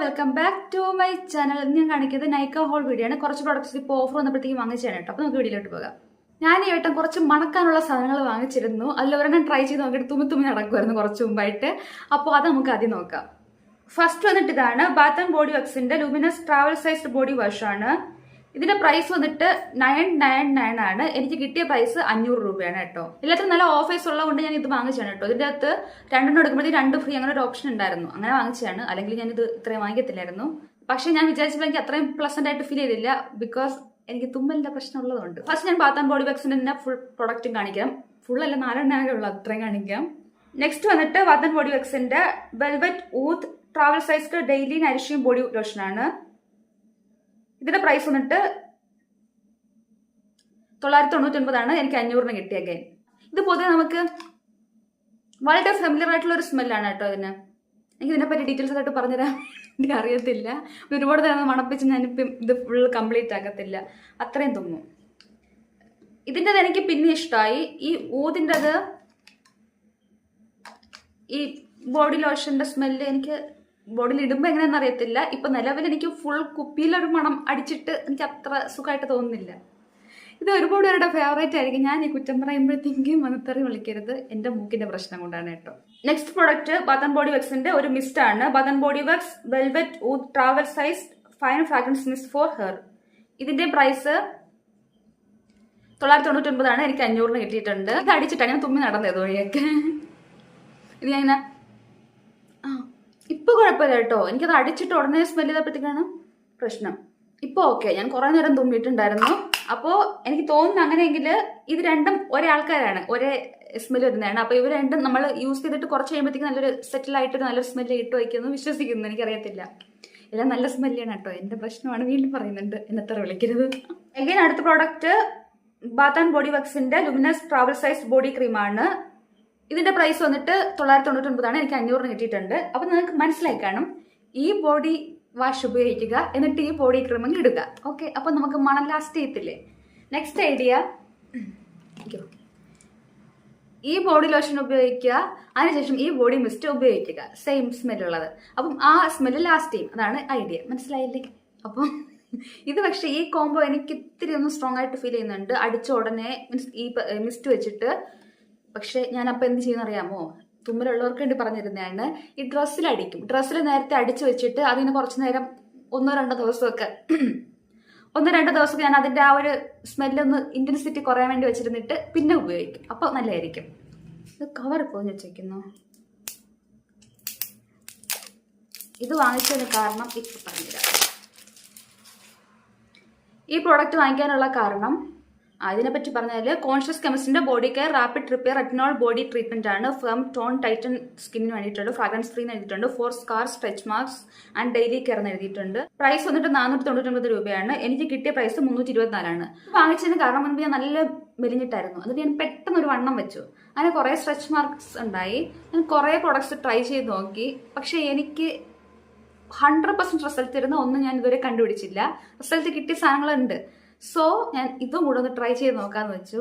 Welcome back to my channel. ഞാൻ കാണിക്കുന്നത് Nykaa whole video ആണ്. കുറച്ച് പ്രോഡക്റ്റ്സ് ഇപ്പോൾ ഓഫർ വന്നപ്പോഴത്തേക്കും വാങ്ങിച്ചാണ് കേട്ടോ. അപ്പോൾ നമുക്ക് വീഡിയോയിലോട്ട് പോകാം. ഞാൻ ഈ വട്ടം കുറച്ച് മണക്കാനുള്ള സാധനങ്ങൾ വാങ്ങിച്ചിരുന്നു. അതിൽ ഒരെണ്ണം ട്രൈ ചെയ്ത് നോക്കിയിട്ട് തുമ്മി നടക്കുമായിരുന്നു കുറച്ച് മുമ്പായിട്ട്. അപ്പോൾ അത് നമുക്ക് ആദ്യം നോക്കാം. ഫസ്റ്റ് വന്നിട്ട് ഇതാണ് ബാത്ത് ആൻഡ് ബോഡി വർക്സിന്റെ luminous travel sized body wash ആണ്. ഇതിന്റെ പ്രൈസ് വന്നിട്ട് 999 ആണ്. എനിക്ക് കിട്ടിയ പ്രൈസ് 500 രൂപയാണ് കേട്ടോ. എല്ലാത്തിനും നല്ല ഓഫേഴ്സ് ഉള്ളതുകൊണ്ട് ഞാൻ ഇത് വാങ്ങിച്ചാണ് കേട്ടോ. ഇതിന്റെ അകത്ത് രണ്ടെണ്ണം എടുക്കുമ്പോഴത്തേക്ക് 2 ഫ്രീ അങ്ങനെ ഒരു ഓപ്ഷൻ ഉണ്ടായിരുന്നു. അങ്ങനെ വാങ്ങിച്ചാണ്. അല്ലെങ്കിൽ ഞാൻ ഇത് ഇത്രയും വാങ്ങിക്കത്തില്ലായിരുന്നു. പക്ഷെ ഞാൻ വിചാരിച്ചപ്പോൾ എനിക്ക് അത്രയും പ്ലസന്റ് ആയിട്ട് ഫീൽ ചെയ്തില്ല. ബിക്കോസ് എനിക്ക് തുമ്മലിന്റെ പ്രശ്നം ഉള്ളതുകൊണ്ട്. ഫസ്റ്റ് ഞാൻ ബാത്ത് ആൻഡ് ബോഡി വർക്സിന്റെ തന്നെ ഫുൾ പ്രൊഡക്റ്റും കാണിക്കാം. ഫുൾ അല്ല, 4 ഉള്ളൂ, അത്രയും കാണിക്കാം. നെക്സ്റ്റ് വന്നിട്ട് ബാത്ത് ആൻഡ് ബോഡി വർക്സിന്റെ velvet oud travel sized daily nourishing body lotion ആണ്. ഇതിന്റെ പ്രൈസ് വന്നിട്ട് 999 ആണ്. എനിക്ക് 500 കിട്ടിയ ഗെയിം. ഇത് പൊതുവെ നമുക്ക് വളരെ ഫെമിലിയർ ആയിട്ടുള്ള ഒരു സ്മെല്ലാണ് കേട്ടോ. എനിക്ക് ഇതിനെപ്പറ്റി ഡീറ്റെയിൽസ് ആയിട്ട് പറഞ്ഞുതരാൻ എനിക്ക് അറിയത്തില്ല. ഒരുപാട് നേരം മണപ്പിച്ച് ഞാനിപ്പം ഇത് ഫുൾ കംപ്ലീറ്റ് ആക്കത്തില്ല, അത്രയും തുമ്മും. ഇതിൻ്റെത് എനിക്ക് പിന്നെ ഇഷ്ടമായി. ഈ ഊതിൻ്റെത്, ഈ ബോഡി ലോഷന്റെ സ്മെല്ല് എനിക്ക് ബോഡിയിൽ ഇടുമ്പോൾ എങ്ങനെയാണെന്ന് അറിയത്തില്ല. ഇപ്പൊ നിലവിൽ എനിക്ക് ഫുൾ കുപ്പിയിലൊരു മണം അടിച്ചിട്ട് എനിക്ക് അത്ര സുഖമായിട്ട് തോന്നുന്നില്ല. ഇത് ഒരുപാട് പേരുടെ ഫേവറേറ്റ് ആയിരിക്കും. ഞാൻ ഈ കുറ്റം പറയുമ്പോഴത്തേക്കും മനത്തറി വിളിക്കരുത്, എന്റെ മൂക്കിന്റെ പ്രശ്നം കൊണ്ടാണ് കേട്ടോ. Next product bath and body വർക്സിന്റെ ഒരു മിസ്റ്റ് ആണ്. Bath and body works velvet oud travel size fine fragrance mist for hair. ഇതിന്റെ പ്രൈസ് 999 ആണ്. എനിക്ക് 500 കിട്ടിയിട്ടുണ്ട്. ഇത് അടിച്ചിട്ടാണ് ഞാൻ തുമ്മി നടന്നത് വഴിയൊക്കെ. ഇത് ഞാൻ ഇപ്പൊ കുഴപ്പമില്ല കേട്ടോ. എനിക്കത് അടിച്ചിട്ട് ഉടനെ സ്മെല് ചെയ്തപ്പോഴത്തേക്കാണ് പ്രശ്നം. ഇപ്പൊ ഓക്കെ. ഞാൻ കുറെ നേരം തുമ്മിയിട്ടുണ്ടായിരുന്നു. അപ്പോ എനിക്ക് തോന്നുന്നു അങ്ങനെയെങ്കിൽ ഇത് രണ്ടും ഒരേ ആൾക്കാരാണ്, ഒരേ സ്മെല് വരുന്നതാണ്. അപ്പൊ ഇവർ രണ്ടും നമ്മൾ യൂസ് ചെയ്തിട്ട് കുറച്ച് കഴിയുമ്പോഴത്തേക്ക് നല്ലൊരു സെറ്റിൽ ആയിട്ട് നല്ലൊരു സ്മെല്ല് ഇട്ട് വയ്ക്കുന്നു വിശ്വസിക്കുന്നു. എനിക്കറിയത്തില്ല, എല്ലാം നല്ല സ്മെല്ലാണ് കേട്ടോ. എന്റെ പ്രശ്നമാണ്, വീണ്ടും പറയുന്നുണ്ട്, എന്നെത്ര വിളിക്കരുത്. എഗൈൻ അടുത്ത പ്രോഡക്റ്റ് ബാത്ത് ആൻഡ് ബോഡി വർക്സിന്റെ ലുമിനസ് ട്രാവൽ സൈസ് ബോഡി ക്രീമാണ്. ഇതിന്റെ പ്രൈസ് വന്നിട്ട് 999 ആണ്. എനിക്ക് 500 കിട്ടിയിട്ടുണ്ട്. അപ്പൊ നിങ്ങൾക്ക് മനസ്സിലായി കാണും. ഈ ബോഡി വാഷ് ഉപയോഗിക്കുക, എന്നിട്ട് ഈ ബോഡി ക്രീം ഇടുക. ഓക്കെ, അപ്പൊ നമുക്ക് മണം ലാസ്റ്റ് ചെയ്യത്തില്ലേ. നെക്സ്റ്റ് ഐഡിയ, ഈ ബോഡി ലോഷൻ ഉപയോഗിക്കുക, അതിനുശേഷം ഈ ബോഡി മിസ്റ്റ് ഉപയോഗിക്കുക, സെയിം സ്മെല്ലുള്ളത്. അപ്പം ആ സ്മെല്ല് ലാസ്റ്റ് ചെയ്യും. അതാണ് ഐഡിയ. മനസ്സിലായില്ലേ? അപ്പം ഇത് പക്ഷെ ഈ കോംബോ എനിക്ക് ഇത്തിരി ഒന്ന് സ്ട്രോങ് ആയിട്ട് ഫീൽ ചെയ്യുന്നുണ്ട്. അടിച്ച ഉടനെ മീൻസ് ഈ മിസ്റ്റ് വെച്ചിട്ട്. പക്ഷെ ഞാൻ അപ്പം എന്ത് ചെയ്യുന്ന അറിയാമോ? തുമ്മലുള്ളവർക്ക് വേണ്ടി പറഞ്ഞിരുന്നതാണ്. ഈ ഡ്രസ്സിലടിക്കും. ഡ്രസ്സിൽ നേരത്തെ അടിച്ചു വെച്ചിട്ട് അതിന് കുറച്ച് നേരം 1-2 ദിവസമൊക്കെ 1-2 ദിവസമൊക്കെ ഞാൻ അതിന്റെ ആ ഒരു സ്മെല്ലൊന്ന് ഇന്റൻസിറ്റി കുറയാൻ വേണ്ടി വെച്ചിരുന്നിട്ട് പിന്നെ ഉപയോഗിക്കും. അപ്പൊ നല്ലതായിരിക്കും. ഇത് കവർ പോന്ന് വെച്ചേക്കുന്നു. ഇത് വാങ്ങിച്ചതിന് കാരണം ഇപ്പൊ പറഞ്ഞുതരാം. ഈ പ്രോഡക്റ്റ് വാങ്ങിക്കാനുള്ള കാരണം അതിനെപ്പറ്റി പറഞ്ഞാൽ കോൺഷ്യസ് കെമിസ്റ്റിന്റെ body care rapid repair retinol body treatment ആണ്. ഫേം ടോൺ ടൈറ്റൻ സ്കിന്നിന് വേണ്ടിയിട്ടുണ്ട്. ഫ്രാഗ്രൻസ് ഫ്രീ എഴുതിയിട്ടുണ്ട്. For scar stretch marks and daily care എന്ന് എഴുതിയിട്ടുണ്ട്. പ്രൈസ് വന്നിട്ട് 499 രൂപയാണ്. എനിക്ക് കിട്ടിയ പ്രൈസ് 324 ആണ്. വാങ്ങിച്ചതിന് കാരണം മുൻപ് ഞാൻ നല്ല മെലിഞ്ഞിട്ടായിരുന്നു. എന്നിട്ട് ഞാൻ പെട്ടെന്ന് ഒരു വണ്ണം വെച്ചു. അങ്ങനെ കുറെ സ്ട്രെച്ച് മാർക്സ് ഉണ്ടായി. ഞാൻ കുറെ പ്രോഡക്ട്സ് ട്രൈ ചെയ്ത് നോക്കി. പക്ഷെ എനിക്ക് 100% റിസൾട്ട് തരുന്ന ഒന്നും ഞാൻ ഇതുവരെ കണ്ടുപിടിച്ചില്ല. റിസൾട്ട് കിട്ടിയ സാധനങ്ങളുണ്ട്. സോ ഞാൻ ഇതും കൂടെ ഒന്ന് ട്രൈ ചെയ്ത് നോക്കാന്ന് വെച്ചു.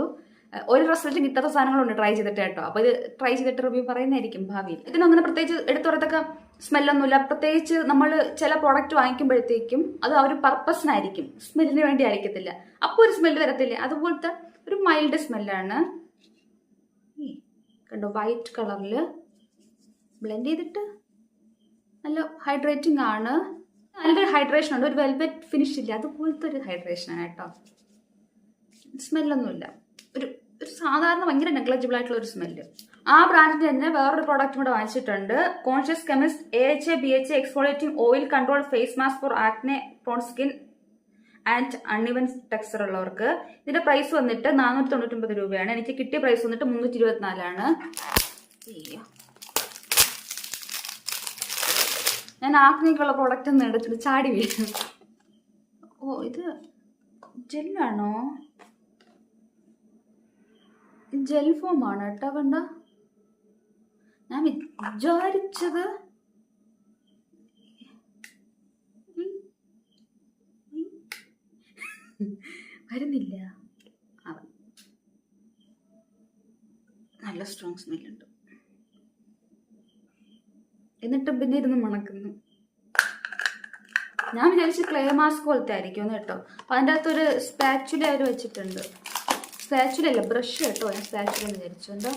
ഒരു റിസൾട്ട് കിട്ടാത്ത സാധനങ്ങളുണ്ട് ട്രൈ ചെയ്തിട്ട് കേട്ടോ. അപ്പൊ ഇത് ട്രൈ ചെയ്തിട്ട് റിവ്യൂ പറയുന്നതായിരിക്കും ഭാവിയിൽ. ഇതിനൊന്നും പ്രത്യേകിച്ച് എടുത്തുറത്തൊക്കെ സ്മെല്ലൊന്നുമില്ല. പ്രത്യേകിച്ച് നമ്മൾ ചില പ്രോഡക്റ്റ് വാങ്ങിക്കുമ്പോഴത്തേക്കും അത് ആ ഒരു പർപ്പസിനായിരിക്കും, സ്മെല്ലിന് വേണ്ടി ആയിരിക്കത്തില്ല. അപ്പൊ ഒരു സ്മെല്ല് വരത്തില്ല. അതുപോലത്തെ ഒരു മൈൽഡ് സ്മെല്ലാണ്. കണ്ടോ, വൈറ്റ് കളറിൽ ബ്ലെൻഡ് ചെയ്തിട്ട് നല്ല ഹൈഡ്രേറ്റിംഗ് ആണ്. നല്ലൊരു ഹൈഡ്രേഷൻ ഉണ്ട്. ഒരു വെൽവെറ്റ് ഫിനിഷ് ഇല്ല, അതുപോലത്തെ ഒരു ഹൈഡ്രേഷൻ ആണ് കേട്ടോ. സ്മെല്ലൊന്നുമില്ല. ഒരു സാധാരണ ഭയങ്കര നെഗ്ലജിബിൾ ആയിട്ടുള്ള ഒരു സ്മെല്ല്. ആ ബ്രാൻഡിന്റെ തന്നെ വേറൊരു പ്രോഡക്റ്റ് കൂടെ വാങ്ങിച്ചിട്ടുണ്ട്. Conscious chemist AHA BHA exfoliating oil control face mask for acne prone skin and uneven texture ഉള്ളവർക്ക്. ഇതിന്റെ പ്രൈസ് വന്നിട്ട് 499 രൂപയാണ്. എനിക്ക് കിട്ടിയ പ്രൈസ് വന്നിട്ട് 324 ആണ്. ഞാൻ ആക്നിക്കുള്ള പ്രോഡക്റ്റ് ഒന്നും എടുത്തിട്ട് ചാടി വീഴും. ഓ, ഇത് ജെല്ലാണോ? ജെൽ ഫോം ആണ് കേട്ടോ. കണ്ട, ഞാൻ വിചാരിച്ചത് വരുന്നില്ല. നല്ല സ്ട്രോങ് സ്മെല്ലുണ്ട്. എന്നിട്ട് പിന്നെ ഇരുന്ന് മണക്കുന്നു. ഞാൻ വിചാരിച്ച് ക്ലേ മാസ്ക് പോലത്തെ ആയിരിക്കും കേട്ടോ. അപ്പം അതിൻ്റെ അകത്തൊരു സ്പാച്ചുല അവർ വെച്ചിട്ടുണ്ട്. സ്പാച്ചുല അല്ല, ബ്രഷ് കേട്ടോ. ഞാൻ സ്പാച്ചുല എന്ന് വിചാരിച്ചു. എന്താ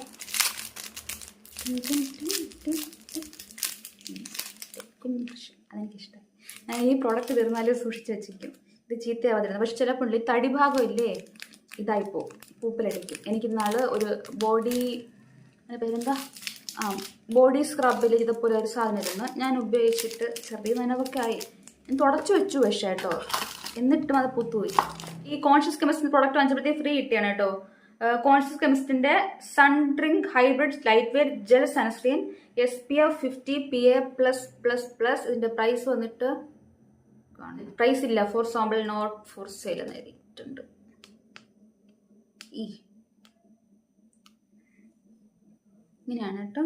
കുഞ്ഞു ബ്രഷ്, അതെനിക്കിഷ്ടം. ഞാൻ ഈ പ്രോഡക്റ്റ് തീർന്നാലും സൂക്ഷിച്ച് വെച്ചിരിക്കും. ഇത് ചീത്തയാവാതിരുന്നത്. പക്ഷെ ചിലപ്പോൾ ഈ തടി ഭാഗം ഇല്ലേ, ഇതായിപ്പോ പൂപ്പിലടിക്കും. എനിക്കിന്നാള് ഒരു ബോഡി, അതിൻ്റെ പേരെന്താ, ബോഡി സ്ക്രബിൽ ഇതുപോലെ ഒരു സാധനം ഇരുന്ന് ഞാൻ ഉപയോഗിച്ചിട്ട് ചെറിയ നനവൊക്കെ ആയി. ഞാൻ തുടച്ചു വെച്ചു പക്ഷേ കേട്ടോ, എന്നിട്ടും അത് പുത്തുപോയി. ഈ കോൺഷ്യസ് കെമിസ്റ്റിൻ്റെ പ്രോഡക്റ്റ് വാങ്ങിച്ചപ്പോഴത്തേക്ക് ഫ്രീ കിട്ടിയാണ് കേട്ടോ. കോൺഷ്യസ് കെമിസ്റ്റിൻ്റെ sun drink hybrid light weight gel sunscreen SPF 50 PA+++. ഇതിൻ്റെ പ്രൈസ് വന്നിട്ട് പ്രൈസ് ഇല്ല, for sample not for sale എന്ന് എഴുതിയിട്ടുണ്ട്. ഇങ്ങനെയാണ് കേട്ടോ.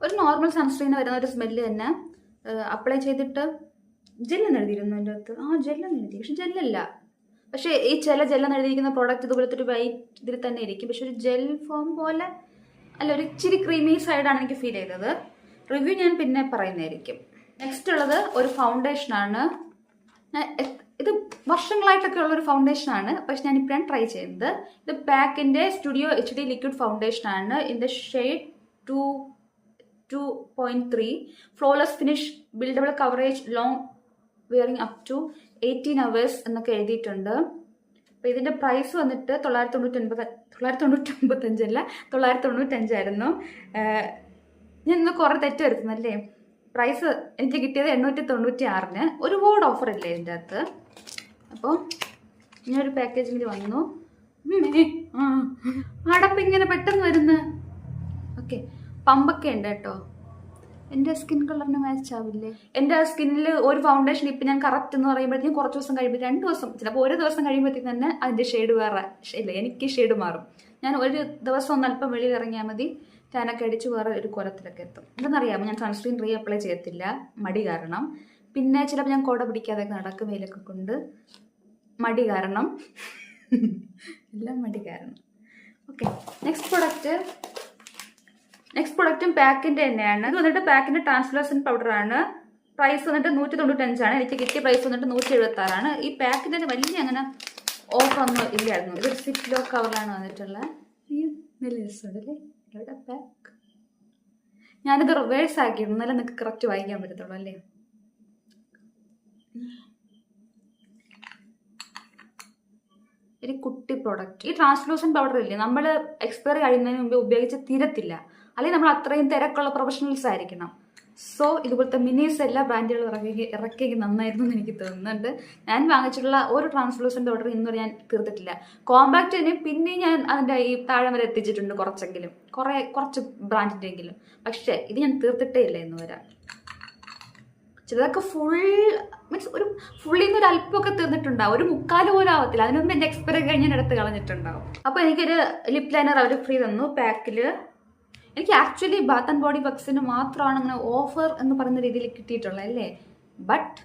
ഒരു നോർമൽ സൺസ്ക്രീന് വരുന്ന ഒരു സ്മെല്ല് തന്നെ. അപ്ലൈ ചെയ്തിട്ട് ജെല്ലെന്ന് എഴുതിയിരുന്നു എൻ്റെ അകത്ത്. ജെല്ലെന്ന് എഴുതി, പക്ഷെ ജെല്ലല്ല. പക്ഷേ ഈ ചില ജെല്ലെന്ന് എഴുതിയിരിക്കുന്ന പ്രോഡക്റ്റ് ഇതുപോലത്തെ ഒരു വൈറ്റ് ഇതിൽ തന്നെ ഇരിക്കും. പക്ഷെ ഒരു ജെൽ ഫോം പോലെ അല്ല, ഒരു ഇച്ചിരി ക്രീമി സൈഡാണ് എനിക്ക് ഫീൽ ചെയ്തത്. റിവ്യൂ ഞാൻ പിന്നെ പറയുന്നതായിരിക്കും. നെക്സ്റ്റ് ഉള്ളത് ഒരു ഫൗണ്ടേഷനാണ്. ഇത് വർഷങ്ങളായിട്ടൊക്കെ ഉള്ളൊരു ഫൗണ്ടേഷനാണ്, പക്ഷെ ഞാനിപ്പോഴാണ് ട്രൈ ചെയ്യുന്നത്. ഇത് പാക്കിൻ്റെ സ്റ്റുഡിയോ HD ലിക്വിഡ് ഫൗണ്ടേഷനാണ്. ഇതിൻ്റെ shade 2.3. Flawless finish, buildable coverage, long wearing up to 18 hours എന്നൊക്കെ എഴുതിയിട്ടുണ്ട്. അപ്പോൾ ഇതിൻ്റെ പ്രൈസ് വന്നിട്ട് 995 ആയിരുന്നു. ഞാൻ ഇന്ന് കുറേ തെറ്റ് വരുത്തുന്നല്ലേ. പ്രൈസ് എനിക്ക് കിട്ടിയത് 896-ന്. ഒരുപാട് ഓഫർ ഇല്ലേ ഇതിൻ്റെ അകത്ത്. അപ്പോൾ ഇങ്ങനൊരു പാക്കേജിൽ വന്നു. അടപ്പ് ഇങ്ങനെ പെട്ടെന്ന് വരുന്നു. ഓക്കെ, പമ്പൊക്കെ ഉണ്ട് കേട്ടോ. എൻ്റെ സ്കിൻ കളറിന് മാച്ച് ആവില്ലേ? എൻ്റെ സ്കിന്നിൽ ഒരു ഫൗണ്ടേഷൻ ഇപ്പം ഞാൻ കറക്റ്റ് എന്ന് പറയുമ്പോഴത്തേക്കും കുറച്ച് ദിവസം കഴിയുമ്പോൾ, 2 ദിവസം, ചിലപ്പോൾ ഒരു ദിവസം കഴിയുമ്പോഴത്തേക്കും തന്നെ അതിൻ്റെ ഷെയ്ഡ് വേറെ ഇല്ല, എനിക്ക് ഷെയ്ഡ് മാറും. ഞാൻ ഒരു ദിവസം ഒന്ന് അല്പം വെളിയിൽ ഇറങ്ങിയാൽ മതി, ടാനൊക്കെ അടിച്ച് വേറെ ഒരു കുലത്തിലൊക്കെ എത്തും. എന്തെന്നറിയാമോ, ഞാൻ സൺസ്ക്രീൻ അപ്ലൈ ചെയ്യത്തില്ല, മടി കാരണം. പിന്നെ ചിലപ്പോൾ ഞാൻ കുട പിടിക്കാതെയൊക്കെ നടക്കും, വെയിലൊക്കെ കൊണ്ട്. മടി കാരണം, എല്ലാം മടി കാരണം. ഓക്കെ, നെക്സ്റ്റ് പ്രൊഡക്റ്റും പാക്കിൻ്റെ തന്നെയാണ്. ഇത് വന്നിട്ട് പാക്കിൻ്റെ ട്രാൻസ്ലൂസൻറ്റ് പൗഡറാണ്. പ്രൈസ് വന്നിട്ട് 195 എനിക്ക് കിട്ടിയ പ്രൈസ് വന്നിട്ട് 176. ഈ പാക്കിൻ്റെ വലിയ അങ്ങനെ ഓഫറൊന്നും ഇല്ലായിരുന്നു. ഇതൊരു സിപ്ലോ കവറിലാണ് വന്നിട്ടുള്ളത്. നല്ല രസമുണ്ടല്ലേ ഇവിടെ പാക്ക്. ഞാനിത് റിവേഴ്സ് ആക്കിയിരുന്നു, എന്നാലും നിങ്ങൾക്ക് കറക്റ്റ് വായിക്കാൻ പറ്റത്തുള്ളൂ അല്ലേ. ഒരു കുട്ടി പ്രോഡക്റ്റ്. ഈ ട്രാൻസ്ലൂസൻറ്റ് പൗഡർ ഇല്ലേ, നമ്മൾ എക്സ്പയറി കഴിയുന്നതിന് മുമ്പ് ഉപയോഗിച്ച് തീരത്തില്ല. അല്ലെങ്കിൽ നമ്മൾ അത്രയും തിരക്കുള്ള പ്രൊഫഷണൽസ് ആയിരിക്കണം. സോ ഇതുപോലത്തെ മിനീസ് എല്ലാ ബ്രാൻഡുകളും ഇറക്കി നന്നായിരുന്നു എന്ന് എനിക്ക് തോന്നുന്നുണ്ട്. ഞാൻ വാങ്ങിച്ചിട്ടുള്ള ഒരു ട്രാൻസ്ലൂസൻറ്റ് പൗഡർ ഇന്നുവരെ ഞാൻ തീർത്തിട്ടില്ല. കോമ്പാക്റ്റിന് പിന്നെ ഞാൻ അതിൻ്റെ ഈ താഴെ വരെ എത്തിച്ചിട്ടുണ്ട്, കുറച്ച് ബ്രാൻഡിൻ്റെങ്കിലും. പക്ഷേ ഇത് ഞാൻ തീർത്തിട്ടേ ഇല്ല ഇന്ന് വരെ. ചിലതൊക്കെ ഒരു ഫുള്ളിൽ നിന്ന് ഒരു അല്പമൊക്കെ തീർന്നിട്ടുണ്ടാവും, ഒരു 3/4 പോലും ആവത്തില്ല. അതിന് മുമ്പ് എൻ്റെ എക്സ്പയറി കഴിഞ്ഞ് ഞാൻ എടുത്ത് കളഞ്ഞിട്ടുണ്ടാവും. അപ്പോൾ എനിക്കൊരു ലിപ് ലൈനർ അവർ ഫ്രീ തന്നു പാക്കിൽ. എനിക്ക് ആക്ച്വലി ബാത്ത് ആൻഡ് ബോഡി വർക്സിന് മാത്രമാണ് അങ്ങനെ ഓഫർ എന്ന് പറയുന്ന രീതിയിൽ കിട്ടിയിട്ടുള്ളത് അല്ലേ. ബട്ട്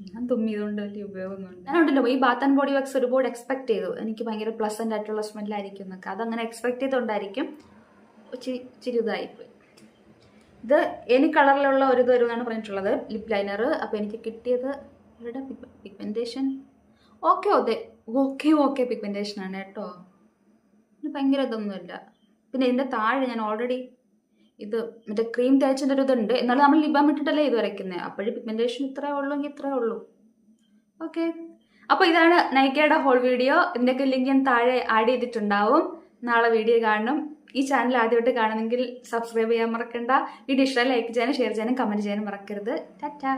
ഞാൻ തുമ്മിയതുകൊണ്ട് വലിയ ഉപയോഗമൊന്നുമില്ല. ഞാനുണ്ടല്ലോ ഈ ബാത്ത് ആൻഡ് ബോഡി വർക്സ് ഒരുപാട് എക്സ്പെക്ട് ചെയ്തു, എനിക്ക് ഭയങ്കര പ്ലസൻ്റ് ആയിട്ടുള്ള സ്മെല്ലായിരിക്കും എന്നൊക്കെ. അതങ്ങനെ എക്സ്പെക്ട് ചെയ്തുകൊണ്ടായിരിക്കും ഇച്ചിരി ഇതായിപ്പോയി. ഇത് എനി കളറിലുള്ള ഒരു ഇത് വരുമെന്നാണ് പറഞ്ഞിട്ടുള്ളത് ലിപ് ലൈനർ. അപ്പോൾ എനിക്ക് കിട്ടിയത് ഇവിടെ പിഗ്മെൻറ്റേഷൻ ഓക്കെ പിഗ്മെൻറ്റേഷനാണ് കേട്ടോ. ഭയങ്കര ഇതൊന്നുമില്ല. പിന്നെ ഇതിൻ്റെ താഴെ ഞാൻ ഓൾറെഡി ഇത് മറ്റേ ക്രീം തേച്ചതിൻ്റെ ഒരു ഇതുണ്ട്, എന്നാലും നമ്മൾ ലിപ് ബാം ഇട്ടിട്ടല്ലേ ഇത് വരയ്ക്കുന്നത്. അപ്പോഴും പിഗ്മെൻറ്റേഷൻ ഇത്രയേ ഉള്ളൂ. ഓക്കെ, അപ്പോൾ ഇതാണ് നൈക്കയുടെ ഹോൾ വീഡിയോ. ഇതിൻ്റെയൊക്കെ ലിങ്ക് ഞാൻ താഴെ ആഡ് ചെയ്തിട്ടുണ്ടാവും. നാളെ വീഡിയോ കാണണം. ഈ ചാനൽ ആദ്യമായിട്ട് കാണുന്നെങ്കിൽ സബ്സ്ക്രൈബ് ചെയ്യാൻ മറക്കണ്ട. വീഡിയോ ഇഷ്ടമായി ലൈക്ക് ചെയ്യാനും ഷെയർ ചെയ്യാനും കമൻറ്റ് ചെയ്യാനും മറക്കരുത്. ടാറ്റാ.